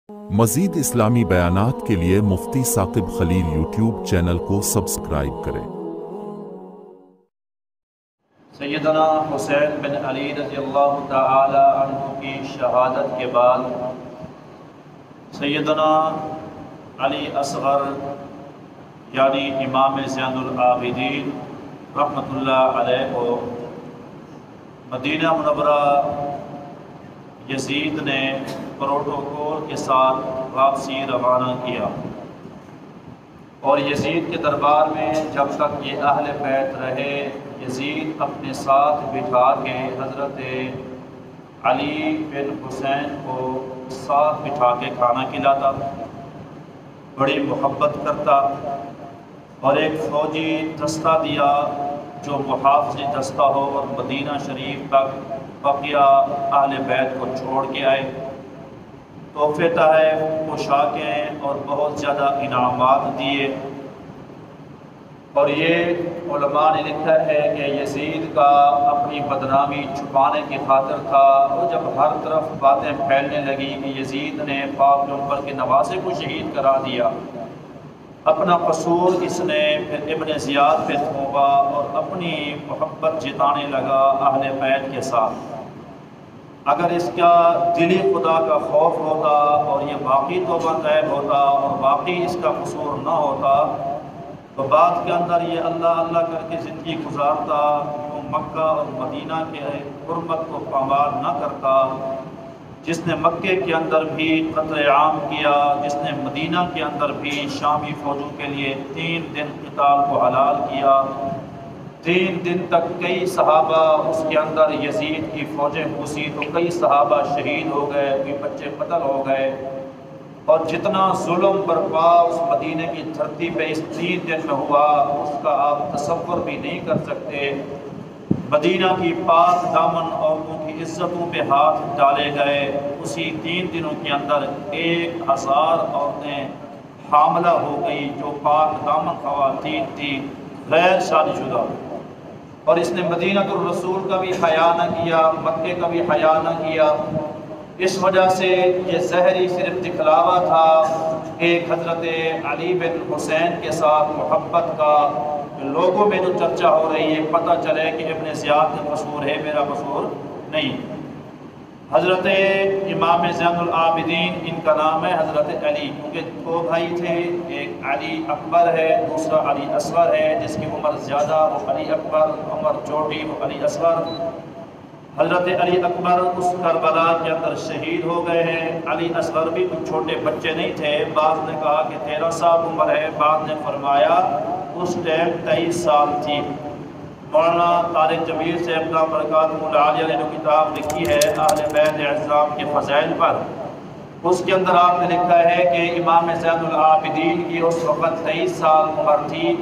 مزید اسلامی بیانات کے لیے مفتی ثاقب خلیل یوٹیوب چینل کو سبسکرائب کریں۔ سیدنا حسین بن علی رضی اللہ تعالی عنہ کی شہادت کے بعد سیدنا علی اصغر یعنی امام زین العابدین رحمۃ اللہ علیہ کو مدینہ منورہ یزید نے پروٹوکول کے ساتھ واپسی روانہ کیا، اور یزید کے دربار میں جب تک یہ اہل بیت رہے یزید اپنے ساتھ بٹھا کے حضرت علی بن حسین کو ساتھ بٹھا کے کھانا کھلاتا، بڑی محبت کرتا، اور ایک فوجی دستہ دیا جو محافظی دستہ ہو اور مدینہ شریف تک بقیہ اہل بیت کو چھوڑ کے آئے، تحفے تحائف پوشاکیں اور بہت زیادہ انعامات دیے۔ اور یہ علماء نے لکھا ہے کہ یزید کا اپنی بدنامی چھپانے کی خاطر تھا، وہ جب ہر طرف باتیں پھیلنے لگی کہ یزید نے پاک پیغمبر کے نواسے کو شہید کرا دیا، اپنا قصور اس نے پھر ابن زیاد پہ تھوپا اور اپنی محبت جتانے لگا اہل بیت کے ساتھ۔ اگر اس کا دلی خدا کا خوف ہوتا اور یہ باقی توبہ طیب ہوتا اور باقی اس کا قصور نہ ہوتا تو بعد کے اندر یہ اللہ اللہ کر کے زندگی گزارتا، وہ مکہ اور مدینہ کے حرمت کو پامال نہ کرتا۔ جس نے مکے کے اندر بھی قتل عام کیا، جس نے مدینہ کے اندر بھی شامی فوجوں کے لیے 3 دن قتال کو حلال کیا، 3 دن تک کئی صحابہ اس کے اندر یزید کی فوجیں گھسی تو کئی صحابہ شہید ہو گئے، کوئی بچے قتل ہو گئے، اور جتنا ظلم برپا اس مدینہ کی دھرتی پہ اس 3 دن میں ہوا اس کا آپ تصور بھی نہیں کر سکتے۔ مدینہ کی پاک دامن عورتوں کی عزتوں پہ ہاتھ ڈالے گئے، اسی 3 دنوں کے اندر 1000 عورتیں حاملہ ہو گئی جو پاک دامن خواتین تھی، غیر شادی شدہ، اور اس نے مدینہ الرسول کا بھی حیا نہ کیا، مکے کا بھی حیا نہ کیا۔ اس وجہ سے یہ ظاہری صرف دکھلاوا تھا ایک حضرت علی بن حسین کے ساتھ محبت کا، لوگوں میں جو چرچا ہو رہی ہے پتہ چلے کہ ابن زیاد کا قصور ہے، میرا قصور نہیں۔ حضرت امام زین العابدین ان کا نام ہے حضرت علی، کیونکہ 2 بھائی تھے، ایک علی اکبر ہے دوسرا علی اصغر ہے، جس کی عمر زیادہ وہ علی اکبر، عمر چھوٹی وہ علی اصغر۔ حضرت علی اکبر اس کربلا کے اندر شہید ہو گئے ہیں، علی اصغر بھی کچھ چھوٹے بچے نہیں تھے، بعض نے کہا کہ 13 سال عمر ہے، بعض نے فرمایا اس ٹائم 23 سال تھی۔ مولانا طارق جمیل سے اپنا برکاتہ العالیہ نے جو کتاب لکھی ہے اہل بیت اعظام کے فضائل پر، اس کے اندر آپ نے لکھا ہے کہ امام زین العابدین کی اس وقت 23 سال عمر تھی،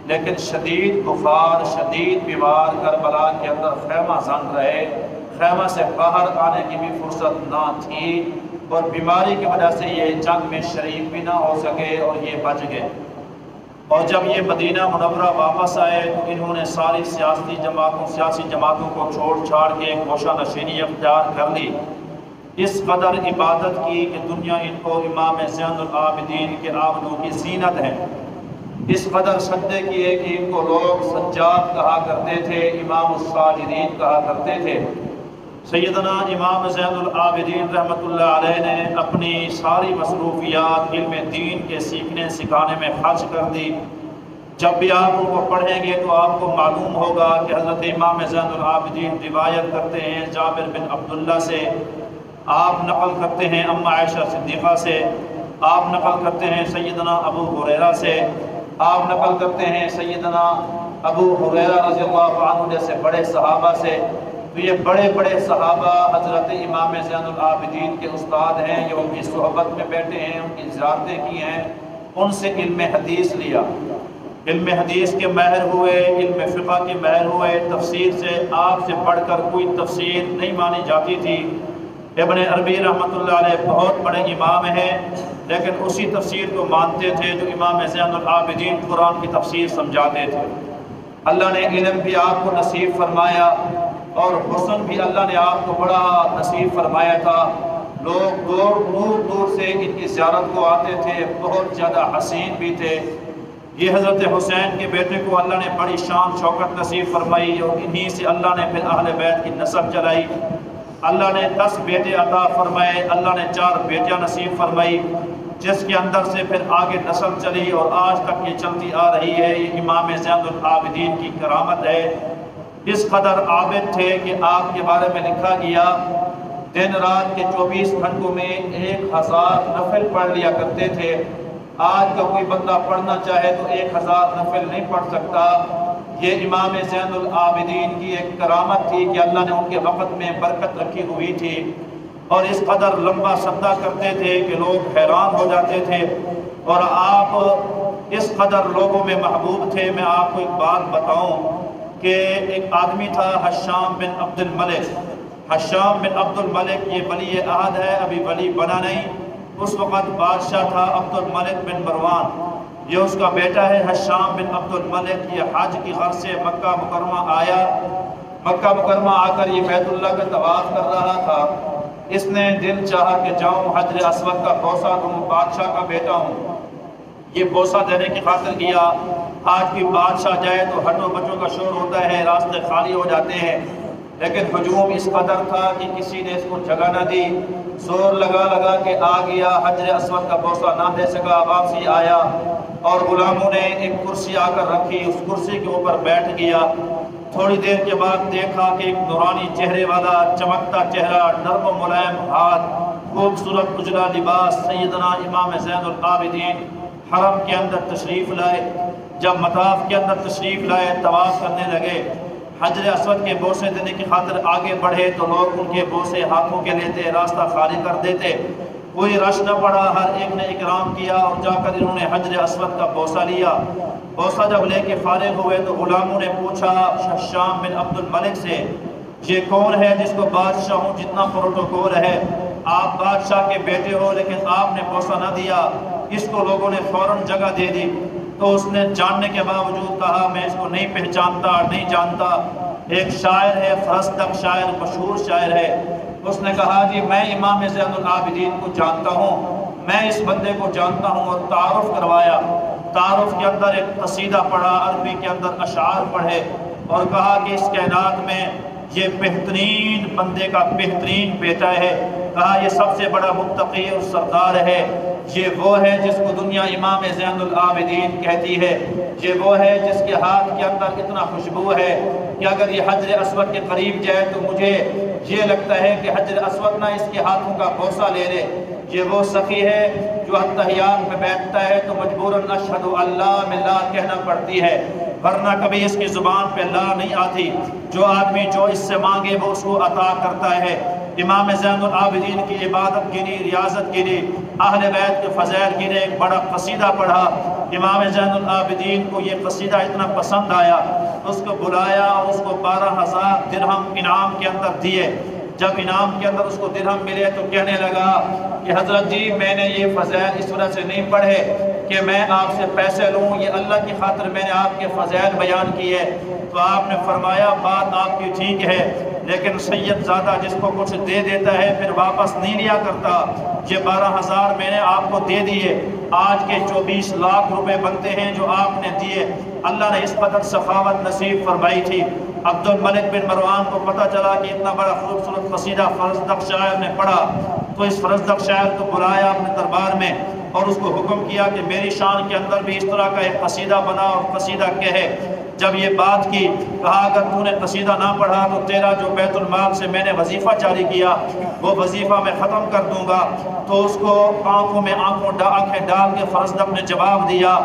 لیکن شدید بخار، شدید بیمار، کربلا کے اندر خیمہ زن رہے، خیمہ سے باہر آنے کی بھی فرصت نہ تھی، اور بیماری کی وجہ سے یہ جنگ میں شریک بھی نہ ہو سکے اور یہ بچ گئے۔ اور جب یہ مدینہ منورہ واپس آئے تو انہوں نے ساری سیاسی جماعتوں کو چھوڑ چھاڑ کے گوشہ نشینی اختیار کر لی، اس قدر عبادت کی کہ دنیا ان کو امام زین العابدین کے آبدوں کی زینت ہے، اس قدر سجدے کیے کہ ان کو لوگ سجاد کہا کرتے تھے، امام الساجدین کہا کرتے تھے۔ سیدنا امام زین العابدین رحمۃ اللہ علیہ نے اپنی ساری مصروفیات علم دین کے سیکھنے سکھانے میں خرچ کر دی۔ جب بھی آپ ان کو پڑھیں گے تو آپ کو معلوم ہوگا کہ حضرت امام زین العابدین روایت کرتے ہیں جابر بن عبداللہ سے، آپ نقل کرتے ہیں اما عائشہ صدیقہ سے، آپ نقل کرتے ہیں سیدنا ابو ہریرہ سے، آپ نقل کرتے ہیں سیدنا ابو ہریرہ رضی اللہ عنہ جیسے بڑے صحابہ سے۔ تو یہ بڑے بڑے صحابہ حضرت امام زین العابدین کے استاد ہیں، یہ ان کی صحبت میں بیٹھے ہیں، ان کی زیارتیں کی ہیں، ان سے علم حدیث لیا، علم حدیث کے ماہر ہوئے، علم فقہ کے ماہر ہوئے، تفسیر سے آپ سے بڑھ کر کوئی تفسیر نہیں مانی جاتی تھی۔ ابن عربی رحمۃ اللہ علیہ بہت بڑے امام ہیں، لیکن اسی تفسیر کو مانتے تھے جو امام زین العابدین قرآن کی تفسیر سمجھاتے تھے۔ اللہ نے علم بھی آپ کو نصیب فرمایا اور حسن بھی اللہ نے آپ کو بڑا نصیب فرمایا تھا، لوگ دور دور سے ان کی زیارت کو آتے تھے، بہت زیادہ حسین بھی تھے۔ یہ حضرت حسین کے بیٹے کو اللہ نے بڑی شان شوکت نصیب فرمائی اور انہی سے اللہ نے پھر اہل بیت کی نسب چلائی۔ اللہ نے 10 بیٹے عطا فرمائے، اللہ نے 4 بیٹیاں نصیب فرمائی، جس کے اندر سے پھر آگے نسل چلی اور آج تک یہ چلتی آ رہی ہے۔ یہ امام زین العابدین کی کرامت ہے۔ اس قدر عابد تھے کہ آپ کے بارے میں لکھا گیا دن رات کے 24 گھنٹوں میں 1000 نفل پڑھ لیا کرتے تھے۔ آج کا کوئی بندہ پڑھنا چاہے تو 1000 نفل نہیں پڑھ سکتا۔ یہ امام زین العابدین کی ایک کرامت تھی کہ اللہ نے ان کے وقت میں برکت رکھی ہوئی تھی، اور اس قدر لمبا سجدہ کرتے تھے کہ لوگ حیران ہو جاتے تھے، اور آپ اس قدر لوگوں میں محبوب تھے۔ میں آپ کو ایک بات بتاؤں کہ ایک آدمی تھا حشام بن عبد الملک۔ حشام بن عبد الملک یہ ولی عہد ہے، ابھی ولی بنا نہیں۔ اس وقت بادشاہ تھا عبد الملک بن مروان، یہ اس کا بیٹا ہے حشام بن عبد الملک۔ یہ حج کی غرض سے مکہ مکرمہ آیا۔ مکہ مکرمہ آ کر یہ بیت اللہ کا طواف کر رہا تھا۔ اس نے دل چاہا کہ جاؤں حجر اسود کا بوسہ دوں، بادشاہ کا بیٹا ہوں۔ یہ بوسہ دینے کی خاطر گیا۔ آج بھی بادشاہ جائے تو ہٹو بچوں کا شور ہوتا ہے، راستے خالی ہو جاتے ہیں، لیکن ہجوم اس قدر تھا کہ کسی نے اس کو جگہ نہ دی۔ زور لگا کے آ گیا، حجر اسود کا بوسہ نہ دے سکا، واپسی آیا اور غلاموں نے ایک کرسی آ کر رکھی، اس کرسی کے اوپر بیٹھ گیا۔ تھوڑی دیر کے بعد دیکھا کہ ایک نورانی چہرے والا، چمکتا چہرہ، نرم و ملائم ہاتھ، خوبصورت اجلا لباس سیدنا امام زین العابدین حرم کے اندر تشریف لائے۔ جب مطاف کے اندر تشریف لائے، طواف کرنے لگے، حجر اسود کے بوسے دینے کی خاطر آگے بڑھے تو لوگ ان کے بوسے ہاتھوں کے لیتے، راستہ خالی کر دیتے۔ کوئی رش نہ پڑا، ہر ایک نے اکرام کیا اور جا کر انہوں نے حجر اسود کا بوسہ لیا۔ بوسہ جب لے کے فارغ ہوئے تو غلاموں نے پوچھا حشام بن عبد الملک سے، یہ کون ہے جس کو بادشاہوں جتنا پروٹوکول ہے؟ آپ بادشاہ کے بیٹے ہو لیکن آپ نے بوسہ نہ دیا۔ اس کو لوگوں نے فوراً جگہ دے دی۔ تو اس نے جاننے کے باوجود کہا میں اس کو نہیں پہچانتا، نہیں جانتا۔ ایک شاعر ہے، فرزدق شاعر، مشہور شاعر ہے، اس نے کہا جی میں امام زین العابدین کو جانتا ہوں، میں اس بندے کو جانتا ہوں، اور تعارف کروایا۔ تعارف کے اندر ایک قصیدہ پڑھا، عربی کے اندر اشعار پڑھے، اور کہا کہ اس کائنات میں یہ بہترین بندے کا بہترین بیٹا ہے۔ کہا یہ سب سے بڑا متقی اور سردار ہے، یہ وہ ہے جس کو دنیا امام زین العابدین کہتی ہے، یہ وہ ہے جس کے ہاتھ کے اندر اتنا خوشبو ہے کہ اگر یہ حجر اسود کے قریب جائے تو مجھے یہ لگتا ہے کہ حجر اسود نہ اس کے ہاتھوں کا بوسہ لے لے۔ یہ وہ سخی ہے جو اتحیات میں بیٹھتا ہے تو مجبوراً اشہد اللہ میں لا کہنا پڑتی ہے، ورنہ کبھی اس کی زبان پہ لا نہیں آتی۔ جو آدمی جو اس سے مانگے وہ اس کو عطا کرتا ہے۔ امام زین العابدین کی عبادت گری، ریاضت گری، اہل بیت کے فضائل گرے، ایک بڑا قصیدہ پڑھا۔ امام زین العابدین کو یہ قصیدہ اتنا پسند آیا، اس کو بلایا اور اس کو 12,000 درہم انعام کے اندر دیے۔ جب انعام کے اندر اس کو درہم ملے تو کہنے لگا کہ حضرت جی میں نے یہ فضائل اس وجہ سے نہیں پڑھے کہ میں آپ سے پیسے لوں، یہ اللہ کی خاطر میں نے آپ کے فضائل بیان کیے۔ تو آپ نے فرمایا بات آپ کی ٹھیک ہے، لیکن سید زادہ جس کو کچھ دے دیتا ہے پھر واپس نہیں لیا کرتا۔ یہ 12,000 میں نے آپ کو دے دیے، آج کے 24 لاکھ روپے بنتے ہیں جو آپ نے دیے۔ اللہ نے اس قدر سخاوت نصیب فرمائی تھی۔ عبد الملک بن مروان کو پتہ چلا کہ اتنا بڑا خوبصورت قصیدہ فرزدق شاعر نے پڑھا، تو اس فرزدق شاعر کو بلایا اپنے دربار میں اور اس کو حکم کیا کہ میری شان کے اندر بھی اس طرح کا ایک قصیدہ بنا اور قصیدہ کہے۔ جب یہ بات کی، کہا اگر تو نے قصیدہ نہ پڑھا تو تیرا جو بیت المال سے میں نے وظیفہ جاری کیا وہ وظیفہ میں ختم کر دوں گا۔ تو اس کو آنکھوں میں آنکھیں ڈال کے فرزدق نے جواب دیا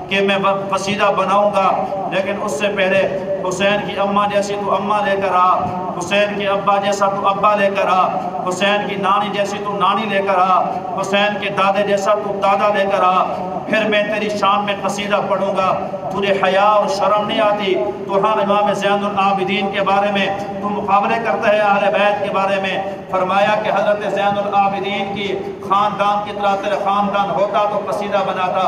کہ میں قصیدہ بناؤں گا، لیکن اس سے پہلے حسین کی اماں جیسی تو اماں لے کر آ، حسین کے ابا جیسا تو ابا لے کر آ، حسین کی نانی جیسی تو نانی لے کر آ، حسین کے دادے جیسا تو دادا لے کر آ، پھر میں تیری شان میں قصیدہ پڑھوں گا۔ تجھے حیا اور شرم نہیں آتی؟ تو ہاں امام زین العابدین کے بارے میں تو مقابلے کرتا ہے اہل بیت کے بارے میں۔ فرمایا کہ حضرت زین العابدین کی خاندان کی طرح تیرا خاندان ہوتا تو قصیدہ بناتا۔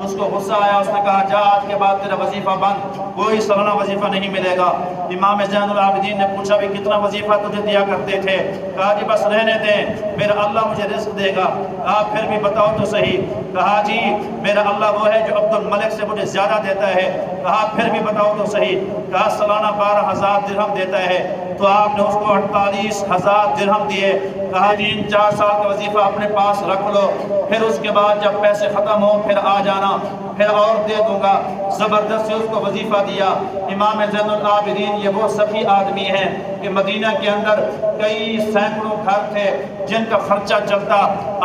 اس کو غصہ آیا، اس نے کہا جا آج کے بعد تیرا وظیفہ بند، کوئی سالانہ وظیفہ نہیں ملے گا۔ امام زین العابدین نے پوچھا بھی کتنا وظیفہ تجھے دیا کرتے تھے؟ کہا جی بس رہنے دیں، میرا اللہ مجھے رزق دے گا۔ کہا پھر بھی بتاؤ تو صحیح۔ کہا جی میرا اللہ وہ ہے جو عبد الملک سے مجھے زیادہ دیتا ہے۔ کہا پھر بھی بتاؤ تو صحیح۔ کہا سالانہ 12,000 درہم دیتا ہے۔ تو آپ نے اس کو 48,000 درہم دیے۔ کہا 3-4 سال کا وظیفہ اپنے پاس رکھ لو، پھر اس کے بعد جب پیسے ختم ہو پھر آ جانا، پھر اور دے دوں گا۔ زبردستی اس کو وظیفہ دیا۔ امام زین العابدین یہ وہ سخی آدمی ہیں کہ مدینہ کے اندر کئی سینکڑوں گھر تھے جن کا خرچہ چلتا،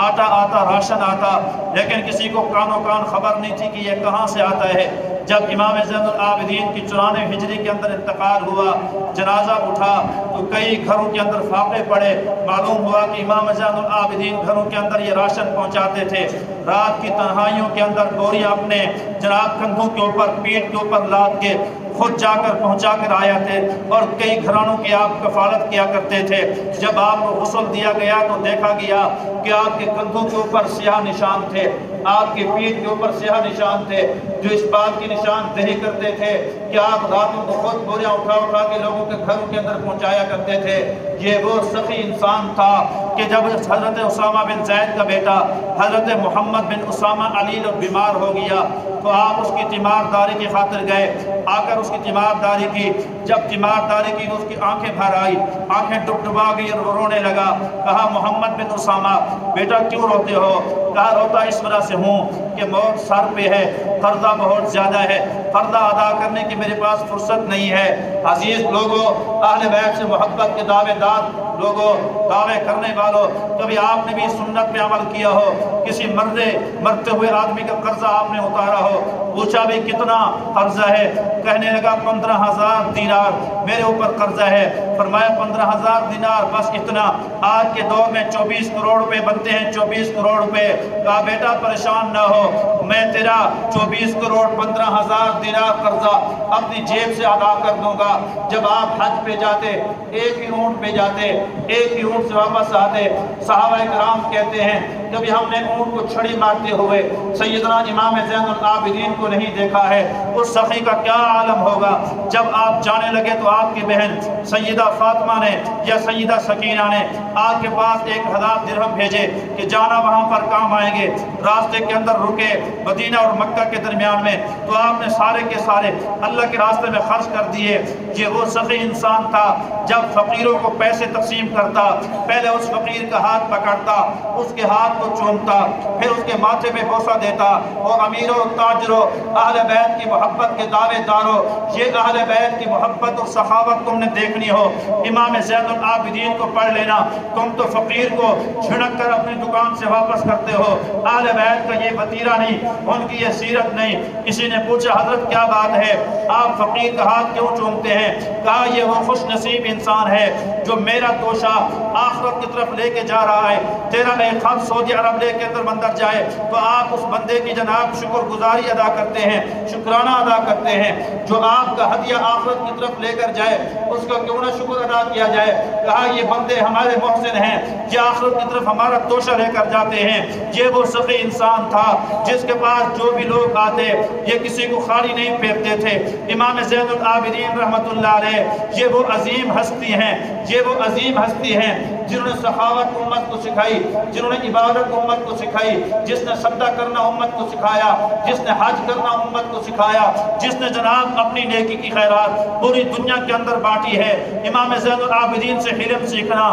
آٹا آتا، راشن آتا، لیکن کسی کو کانوں کان خبر نہیں تھی کہ یہ کہاں سے آتا ہے۔ جب امام زین العابدین کی 94 ہجری کے اندر انتقال ہوا، جنازہ اٹھا تو کئی گھروں کے اندر فاقے پڑے۔ معلوم ہوا کہ امام زین العابدین گھروں کے اندر یہ راشن پہنچاتے تھے۔ رات کی تنہائیوں کے اندر بوریاں اپنے جناب کندھوں کے اوپر، پیٹ کے اوپر لاد کے خود جا کر پہنچا کر آیا تھے، اور کئی گھرانوں کی آپ کفالت کیا کرتے تھے۔ جب آپ کو غسل دیا گیا تو دیکھا گیا کہ آپ کے کندھوں کے اوپر سیاہ نشان تھے، آپ کے پیٹ کے اوپر سیاہ نشان تھے، جو اس بات کی نشاندہی کرتے تھے کہ آپ راتوں کو خود بوریاں اٹھا اٹھا کے لوگوں کے گھروں کے اندر پہنچایا کرتے تھے۔ یہ وہ سخی انسان تھا کہ جب حضرت اسامہ بن زید کا بیٹا حضرت محمد بن اسامہ علی بیمار ہو گیا تو آپ اس کی تیمارداری کی خاطر گئے، آ کر اس کی تیمارداری کی۔ جب تیمارداری کی تو اس کی آنکھیں بھر آئی، آنکھیں ڈبڈبا گئی اور رونے لگا۔ کہا محمد بن اسامہ بیٹا کیوں روتے ہو؟ کہا روتا اس وجہ سے ہوں کہ موت سر پہ ہے، قرضہ بہت زیادہ ہے، قرضہ ادا کرنے کی میرے پاس فرصت نہیں ہے۔ عزیز لوگوں، اہل بیت سے محبت کے دعوے دار لوگوں، دعوے کرنے والوں، کبھی آپ نے بھی سنت پہ عمل کیا ہو؟ کسی مرتے ہوئے آدمی کا قرضہ آپ نے اتارا ہو؟ پوچھا بھی کتنا قرضہ ہے؟ کہنے لگا 15,000 دینار میرے اوپر قرضہ ہے۔ فرمایا 15,000 دینار بس اتنا؟ آج کے دور میں 24 کروڑ روپے بنتے ہیں، 24 کروڑ روپے۔ کہا بیٹا پریشان نہ ہو، میں تیرا 24 کروڑ 15,000 دینار قرضہ اپنی جیب سے ادا کر دوں گا۔ جب آپ حج پہ جاتے، ایک ہی اونٹ پہ جاتے، ایک ہی اونٹ سے واپس آتے، صحابہ کرام کہتے ہیں کبھی ہم نے اونٹ کو چھڑی مارتے ہوئے سیدنا امام زین العابدین کو نہیں دیکھا ہے۔ اس سخی کا کیا عالم ہوگا؟ جب آپ جانے لگے تو آپ کی بہن سیدہ فاطمہ نے یا سیدہ سکینہ نے آپ کے پاس 1,000 درہم بھیجے کہ جانا وہاں پر کام آئیں گے۔ راستے کے اندر رکے مدینہ اور مکہ کے درمیان میں، تو آپ نے سارے کے سارے اللہ کے راستے میں خرچ کر دیے۔ یہ وہ سخی انسان تھا، جب فقیروں کو پیسے تقسیم کرتا پہلے اس فقیر کا ہاتھ پکڑتا، اس کے ہاتھ کو چومتا، پھر اس کے ماتھے پہ بوسہ دیتا۔ اور امیروں، تاجروں، اہل بیت کی محبت کے دعوے داروں، یہ اہل بیت کی محبت اور سخاوت تم نے دیکھنی ہو، امام زین العابدین کو پڑھ لینا۔ تم تو فقیر کو چھڑک کر اپنی دکان سے واپس کرتے ہو، اہل بیت کا یہ وطیرہ نہیں، ان کی یہ سیرت نہیں۔ کسی نے پوچھا حضرت کیا بات ہے، آپ فقیر کا ہاتھ کیوں چومتے ہیں؟ کہا یہ وہ خوش نصیب انسان ہے جو میرا توشہ آخرت کی طرف لے کے جا رہا ہے۔ تیرا ایک خط سعودی عرب لے کے اندر جائے تو آپ اس بندے کی جناب شکر گزاری ادا کرتے ہیں، شکرانہ ادا کرتے ہیں۔ جو آپ کا ہدیہ آخرت کی طرف لے کر جائے اس کا کیوں نہ شکر ادا کیا جائے؟ کہا یہ بندے ہمارے محسن ہیں، یہ آخرت کی طرف ہمارا توشہ لے کر جاتے ہیں۔ یہ وہ سخی انسان تھا جس کے پاس جو بھی لوگ آتے یہ کسی کو خالی نہیں پھیرتے تھے۔ امام زین العابدین رحمت اللہ علیہ یہ وہ عظیم ہستی ہیں، یہ وہ عظیم ہستی ہیں جنہوں نے سخاوت امت کو سکھائی، جنہوں نے عبادت امت کو سکھائی، جس نے صدقہ کرنا امت کو سکھایا، جس نے حج کرنا امت کو سکھایا، جس نے جناب اپنی نیکی کی خیرات پوری دنیا کے اندر بانٹی ہے۔ امام زین العابدین سے حلم سیکھنا،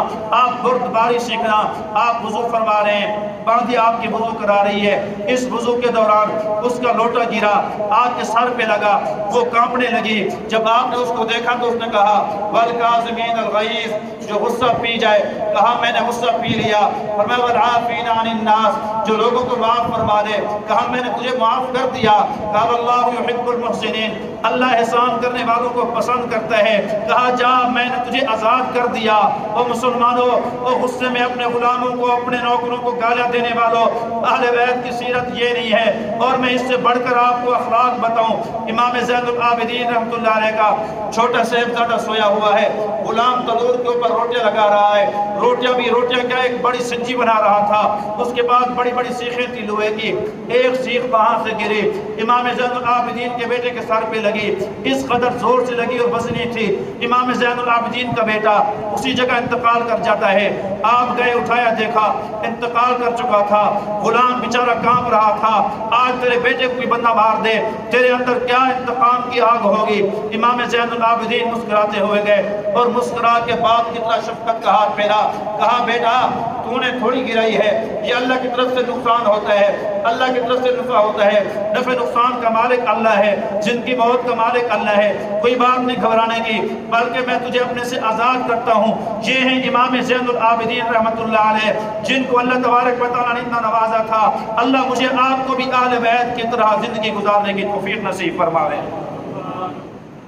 آپ بردباری سیکھنا۔ آپ وضو فرما رہے ہیں، باندھی آپ کی وضو کرا رہی ہے، اس وضو کے دوران اس کا لوٹا گرا، آپ کے سر پہ لگا، وہ کانپنے لگی۔ جب آپ نے اس کو دیکھا تو اس نے کہا وَالْكَاظِمِينَ الْغَيْظَ، جو غصہ پی جائے۔ کہا میں نے غصہ پی لیا۔ فرمایا وَالْعَافِينَ عَنِ النَّاسِ، جو لوگوں کو معاف فرما دے۔ کہا میں نے تجھے معاف کر دیا۔ کہا وَاللَّهُ يُحِبُّ الْمُحْسِنِينَ، اللہ احسان کرنے والوں کو پسند کرتا ہے۔ کہا جا میں نے تجھے آزاد کر دیا۔ او مسلمانوں، او غصے میں اپنے غلاموں کو، اپنے نوکروں کو گالیاں دینے والوں، اہل بیت کی سیرت یہ نہیں ہے۔ اور میں اس سے بڑھ کر آپ کو اخلاق بتاؤں۔ امام زین العابدین رحمۃ اللہ علیہ کا چھوٹا صاحبزادہ سویا ہوا ہے، غلام تنور کے اوپر روٹیاں لگا رہا ہے، روٹیاں کیا ایک بڑی سنجی بنا رہا تھا، اس کے بعد بڑی بڑی سیخیں تھی لوہے کی، ایک سیخ وہاں سے گری، امام زین العابدین کے بیٹے کے سر پہ لگی، اس قدر زور سے لگی اور وزنی تھی۔ امام زین العابدین کا بیٹا اسی جگہ انتقال کر جاتا ہے۔ آپ گئے، اٹھایا، دیکھا انتقال کر چکا تھا، غلام بیچارہ کانپ رہا تھا، آج تیرے بیٹے کو کوئی بندہ مار دے، تیرے اندر کیا انتقام کی آگ ہوگی۔ امام زین العابدین مسکراتے ہوئے گئے اور مسکرا کے باپ کی طرح شفقت کا ہاتھ پھیرا، کہا بیٹا تو نے تھوڑی گرائی ہے، یہ اللہ کی طرف سے نقصان ہوتا ہے، اللہ کی طرف سے نفع ہوتا ہے، نفع نقصان کا مالک اللہ ہے، جن کی موت کا مالک اللہ ہے، کوئی بات نہیں گھبرانے کی، بلکہ میں تجھے اپنے سے آزاد کرتا ہوں۔ یہ ہیں امام زین العابدین رحمۃ اللہ علیہ، جن کو اللہ تبارک و تعالیٰ نے اتنا نوازا تھا۔ اللہ مجھے آپ کو بھی اہل بیت کی طرح زندگی گزارنے کی توفیق نصیب فرمائے۔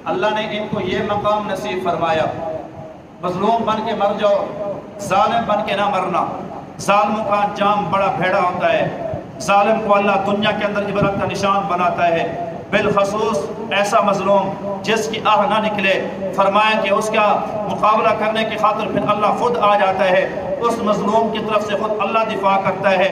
اللہ نے ان کو یہ مقام نصیب فرمایا، مظلوم بن کے مر جاؤ، ظالم بن کے نہ مرنا۔ ظالموں کا انجام بڑا بھیڑا ہوتا ہے، ظالم کو اللہ دنیا کے اندر عبرت کا نشان بناتا ہے، بالخصوص ایسا مظلوم جس کی آہ نہ نکلے، فرمائیں کہ اس کا مقابلہ کرنے کی خاطر پھر اللہ خود آ جاتا ہے، اس مظلوم کی طرف سے خود اللہ دفاع کرتا ہے۔